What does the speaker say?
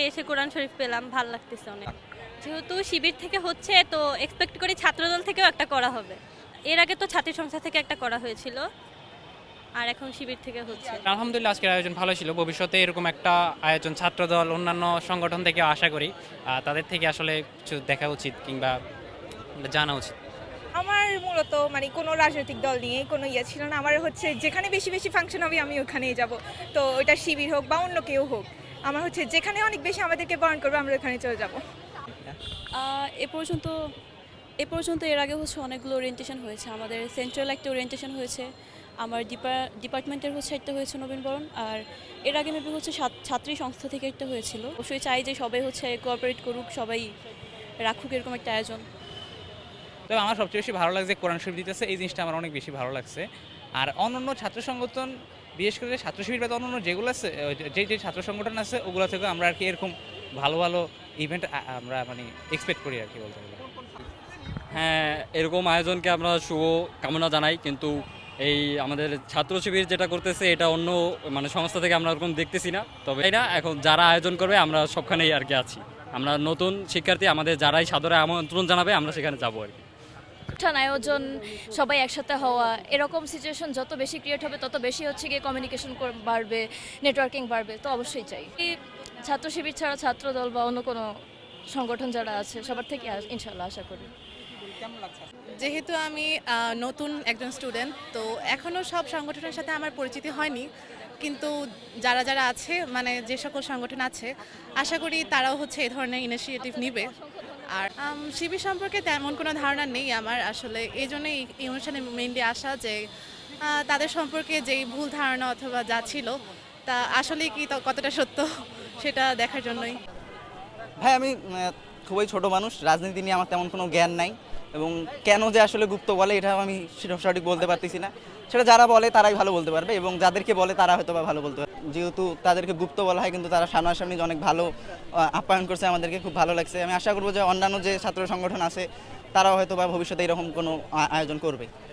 এসে কোরআন শরীফ পেলাম, ভাল লাগতেছে অনেক। যেহেতু শিবির থেকে হচ্ছে তো এক্সপেক্ট করি ছাত্রদল থেকেও একটা করা হবে। এর আগে তো ছাত্রী সংস্থা থেকে একটা করা হয়েছিল, আর এখন শিবির থেকে হচ্ছে। আলহামদুলিল্লাহ আজকের আয়োজন ভালো ছিল। ভবিষ্যতে এরকম একটা আয়োজন ছাত্রদল অন্যান্য সংগঠন থেকে আশা করি তাদের থেকে আসলে কিছু দেখা উচিত কিংবা জানা উচিত। আমার মূলত মানে কোনো রাজনৈতিক দল নিয়ে কোনো ইয়ে ছিল না। আমার হচ্ছে যেখানে বেশি বেশি ফাংশন হবে আমি ওখানেই যাব। তো ওটা শিবির হোক বা অন্য কেউ হোক, আমার হচ্ছে যেখানে অনেক বেশি আমাদেরকে বরণ করবে আমরা ওখানে চলে যাব। এ পর্যন্ত এর আগে হচ্ছে অনেকগুলো ওরিয়েন্টেশন হয়েছে। আমাদের সেন্ট্রাল একটা ওরিয়েন্টেশন হয়েছে, আমার ডিপার্টমেন্টের হচ্ছে একটা হয়েছে নবীনবরণ, আর এর আগে মেবি হচ্ছে ছাত্রী সংস্থা থেকে একটা হয়েছিল। অবশ্যই চাই যে সবাই হচ্ছে কোঅপারেট করুক, সবাই রাখুক এরকম একটা আয়োজন। তবে আমার সবচেয়ে বেশি ভালো লাগছে কোরআন শরীফ দিতেছে, এই জিনিসটা আমার অনেক বেশি ভালো লাগছে। আর অন্যান্য ছাত্র সংগঠন, বিশেষ করে ছাত্র শিবির বা অন্যান্য যেগুলো আছে, যে ছাত্র সংগঠন আছে ওগুলো থেকে আমরা আর কি এরকম ভালো ভালো ইভেন্ট আমরা মানে এক্সপেক্ট করি আর কি বলতে গেলে। হ্যাঁ, এরকম আয়োজনকে আমরা শুভ কামনা জানাই, কিন্তু এই আমাদের ছাত্র শিবির যেটা করতেছে এটা অন্য মানে সংস্থা থেকে আমরা ওরকম দেখতেছি না। তবে এটা এখন যারা আয়োজন করবে আমরা সবখানেই আর কি আছি। আমরা নতুন শিক্ষার্থী, আমাদের যারাই সাদরে আমন্ত্রণ জানাবে আমরা সেখানে যাবো আর কি। অনুষ্ঠান আয়োজন, সবাই একসাথে হওয়া, এরকম সিচুয়েশন যত বেশি ক্রিয়েট হবে তত বেশি হচ্ছে গিয়ে কমিউনিকেশন বাড়বে, নেটওয়ার্কিং বাড়বে। তো অবশ্যই চাই ছাত্র শিবির ছাড়া ছাত্র দল বা অন্য কোনো সংগঠন যারা আছে সবার থেকে ইনশাল্লাহ আশা করি। যেহেতু আমি নতুন একজন স্টুডেন্ট, তো এখনও সব সংগঠনের সাথে আমার পরিচিতি হয়নি, কিন্তু যারা যারা আছে মানে যে সকল সংগঠন আছে আশা করি তারাও হচ্ছে এই ধরনের ইনিশিয়েটিভ নিবে। আর শিবির সম্পর্কে তেমন কোনো ধারণা নেই আমার আসলে, এই জন্যই এই অনুষ্ঠানে মেইনলি আসা যে তাদের সম্পর্কে যেই ভুল ধারণা অথবা যা ছিল তা আসলে কি কতটা সত্য সেটা দেখার জন্যই। ভাই আমি খুবই ছোট মানুষ, রাজনীতি নিয়ে আমার তেমন কোনো জ্ঞান নাই, এবং কেন যে আসলে গুপ্ত বলে এটা আমি সঠিক বলতে পারতেছি না। সেটা যারা বলে তারাই ভালো বলতে পারবে, এবং যাদেরকে বলে তারা হয়তো বা ভালো বলতে পারবে। যেহেতু তাদেরকে গুপ্ত বলা হয়, কিন্তু তারা সামনাসামনি অনেক ভালো আপ্যায়ন করছে, আমাদেরকে খুব ভালো লাগছে। আমি আশা করবো যে অন্যান্য যে ছাত্র সংগঠন আছে তারাও হয়তো বা ভবিষ্যতে এরকম কোনো আয়োজন করবে।